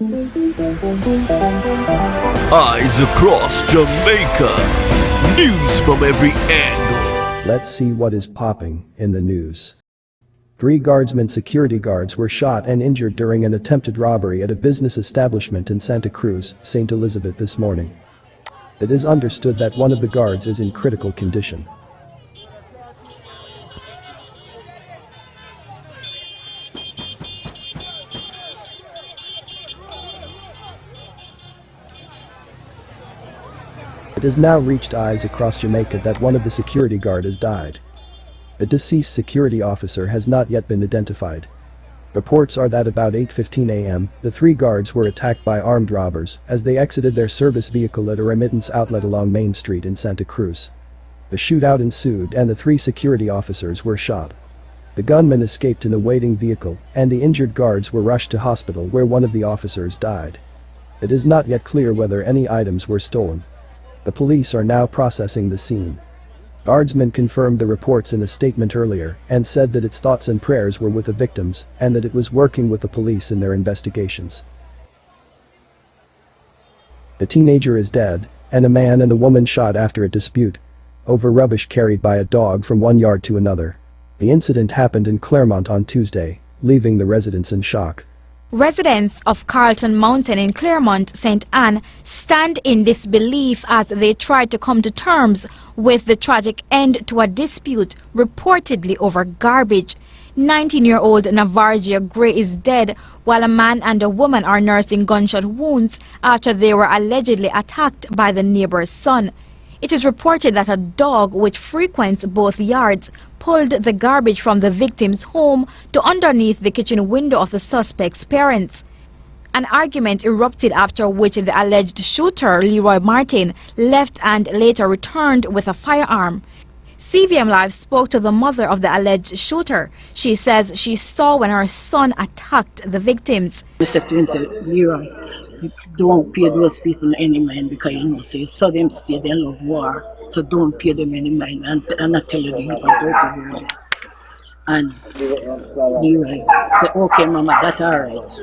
Eyes across Jamaica. News from every angle. Let's see what is popping in the news. 3 guardsmen security guards were shot and injured during an attempted robbery at a business establishment in Santa Cruz, St. Elizabeth this morning. It is understood that one of the guards is in critical condition. It has now reached eyes across Jamaica that one of the security guard has died. The deceased security officer has not yet been identified. Reports are that about 8:15 a.m., the 3 guards were attacked by armed robbers as they exited their service vehicle at a remittance outlet along Main Street in Santa Cruz. The shootout ensued and the 3 security officers were shot. The gunman escaped in a waiting vehicle, and the injured guards were rushed to hospital where one of the officers died. It is not yet clear whether any items were stolen. The police are now processing the scene. Guardsmen confirmed the reports in a statement earlier and said that its thoughts and prayers were with the victims and that it was working with the police in their investigations. The teenager is dead, and a man and a woman shot after a dispute over rubbish carried by a dog from one yard to another. The incident happened in Claremont on Tuesday, leaving the residents in shock. Residents of Carlton Mountain in Claremont, St. Anne, stand in disbelief as they try to come to terms with the tragic end to a dispute reportedly over garbage. 19-year-old Navargia Gray is dead, while a man and a woman are nursing gunshot wounds after they were allegedly attacked by the neighbor's son. It is reported that a dog which frequents both yards pulled the garbage from the victim's home to underneath the kitchen window of the suspect's parents. An argument erupted after which the alleged shooter, Leroy Martin, left and later returned with a firearm. CVM Live spoke to the mother of the alleged shooter. She says she saw when her son attacked the victims. I said to him, Leroy, don't pay those people any mind because you know, say, so them stay, they love war, so don't pay them any mind. And I tell you the dirty word. And Leroy said, okay, mama, that's all right.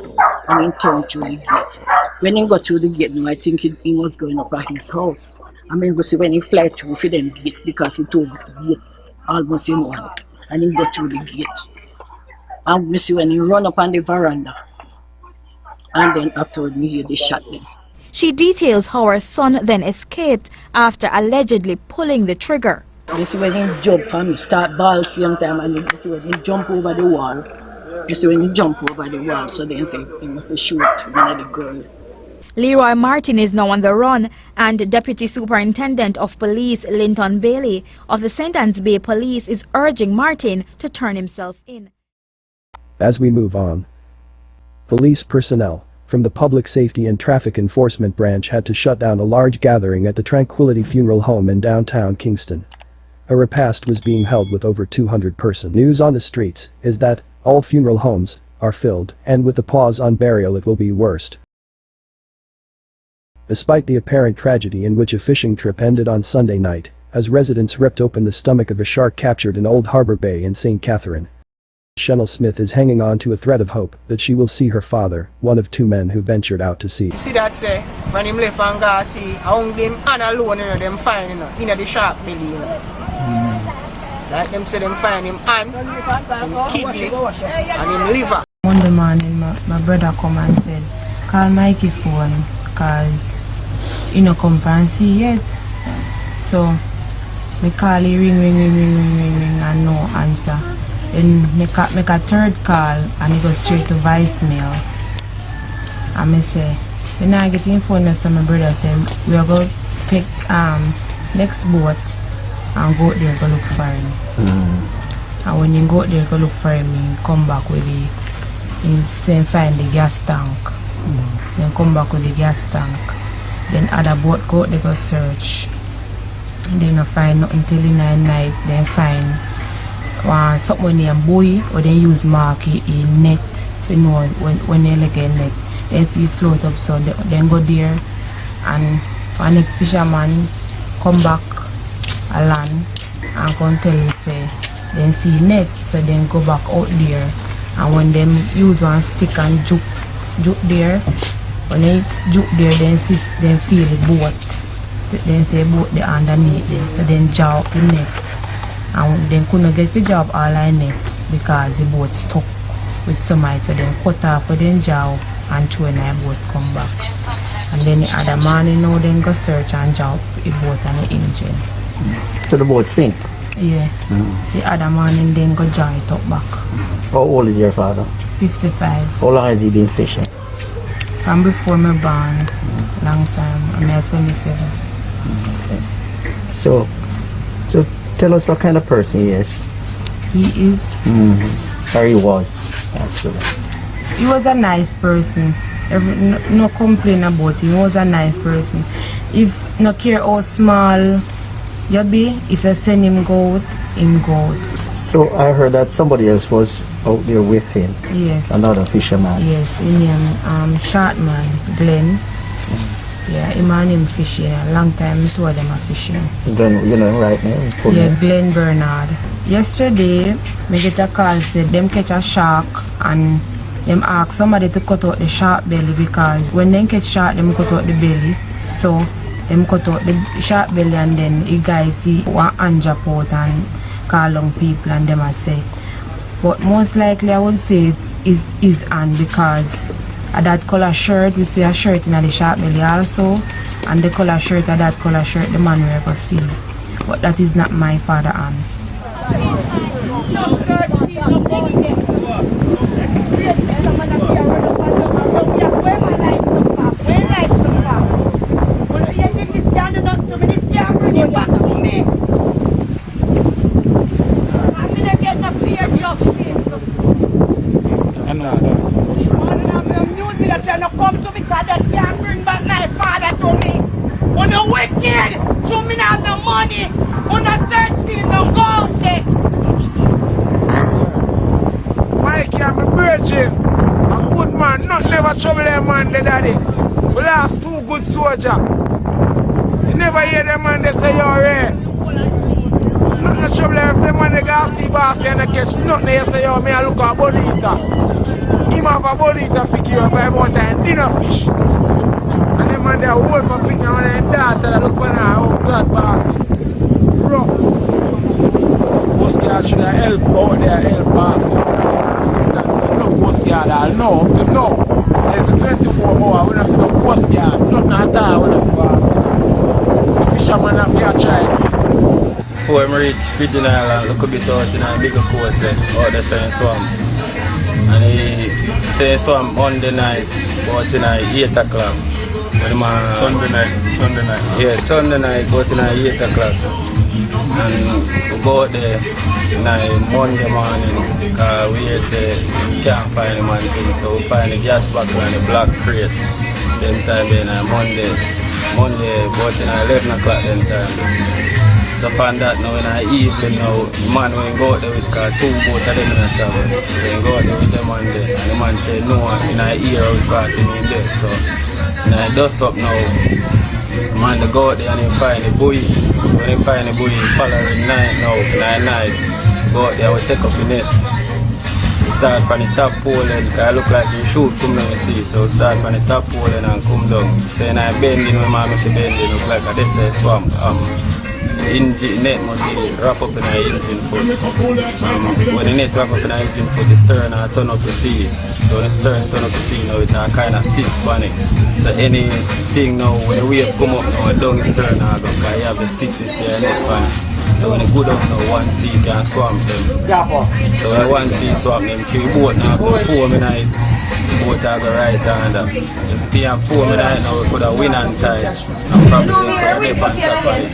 And he turned through the gate. When he got through the gate, I think he was going up at his house. I mean, go see when he fly through for them gate because he told the gate almost in one. And he got through the gate. And we see when he run up on the veranda. And then afterward, we hear they shot them. She details how her son then escaped after allegedly pulling the trigger. You see when he jump from me, start ball same time, and you see when he jump over the wall. You see when he jump over the wall, so then say he must shoot one of the girl. Leroy Martin is now on the run, and Deputy Superintendent of Police Linton Bailey of the St. Anne's Bay Police is urging Martin to turn himself in. As we move on, police personnel from the Public Safety and Traffic Enforcement Branch had to shut down a large gathering at the Tranquility Funeral Home in downtown Kingston. A repast was being held with over 200 persons. News on the streets is that all funeral homes are filled, and with the pause on burial it will be worst. Despite the apparent tragedy in which a fishing trip ended on Sunday night, as residents ripped open the stomach of a shark captured in Old Harbor Bay in St. Catherine, Chanel Smith is hanging on to a thread of hope that she will see her father, one of 2 men who ventured out to sea. You see that say, when him left and go see, how them and alone, them find in the shark belly, Like them say them find him hand, him kidney, and him liver. Monday morning, my brother come and said, call Mikey phone, cause he no come and see yet. So, me call he ring, and no answer. Then make a third call and he goes straight to voicemail. And I say, when I get in phone, so my brother said, we are going to take next boat and go there to look for him. And when you go there to look for him, he come back with he find the gas tank. So he come back with the gas tank. Then other boat go they go search. And they don't find nothing till the night. Then find something named buoy, or they use mark in net, you know, when they like a net, they still float up, so they then go there, and our next fisherman come back a land and come tell you say, then see net, so then go back out there, and when them use one stick and juke there, When it's juke there, then feel the boat. Then say boat the underneath them. So then jaw up the net. And then couldn't get the job all I net because the boat stuck with some ice. So then cut off with the jaw and throw in the boat come back. And then the other morning now then go search and jaw up the boat and the engine. So the boat sink? Yeah. The other morning then go jaw it up back. How old is your father? 55. How long has he been fishing? From before me born, long time. I'm 27. So tell us what kind of person he is. He is. Or he was, actually. He was a nice person. No complain about him. He was a nice person. If no care how small you be, if you send him go out, him go out. So I heard that somebody else was out there with him. Yes. Another fisherman. Yes, his name short man, Glenn. Yeah, him and him fishing. A long time I told them I fishing. Glenn, you know him right now? Yeah, Glenn Bernard. Yesterday, me get a call said them catch a shark and them ask somebody to cut out the shark belly because when they catch shark, them cut out the belly. So them cut out the shark belly and then the guy see one anja pot and call on people and them I say. But most likely I would say it's his hand because of that color shirt, we see a shirt in the shark belly also, and the color shirt of that color shirt the man will go see. But that is not my father hand. Trouble them man, the daddy. We lost 2 good soldiers. You never hear them man, they say you're rare. Nothing trouble them, if them man they got see boss and they catch nothing, they say yo, me I look at bonita. Him have a bonita figure for about time dinner fish. And them man they hold my finger on their daughter that look for now, oh God boss. Rough. Coast Guard should have help out there, help boss. Assistant for no Coast Guard, I'll know up to now. It's a 24-hour, we don't see no Coast Guard, nothing at all, we don't see what. The fisherman have your child. Before I reach Virgin Island, look a bit out in a bigger coast out there saying swamp. And he say swamp Monday night, about in 8 o'clock. Sunday night? Yeah, Sunday night, about in 8 o'clock. And we go out there Monday morning, because we hear say we can't find the man thing, so we find the gas bottle and the black crate. Then time then Monday about in 11 o'clock then time. So find that now in the evening now, the man when go out there with car 2 boats of them in the travel. So we go out there with them one day, and the man say no, in the ear I was partying in there. So when I dust up now, the man they go out there and he find the buoy. So when he find the buoy, following night now, 9 go out there, we take up the net. We start from the top pole and it look like you shoot come down, you see. So we start from the top pole and come down. So when I bending, when I make the bending, look like this a swamp. Engine net must wrap up in the engine foot. When the net wrap up in the engine foot, the stern turn up the sea. So when the stern turn up the sea now, it's kind of stiff on it. So anything now, when the wave come up now, down the stern now, because you have the stiffness there net on it. So when they go down now, one sea can swamp them. So when one sea swamp them, 3 boat now go 4 minutes. Boat are go right hand. If they have 4 minutes now, we could have win and tie. And probably they could have stop on it.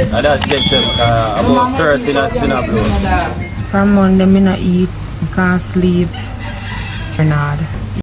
So that takes them about 30 knots in a blow. From Monday, I don't eat, I can't sleep. Bernard.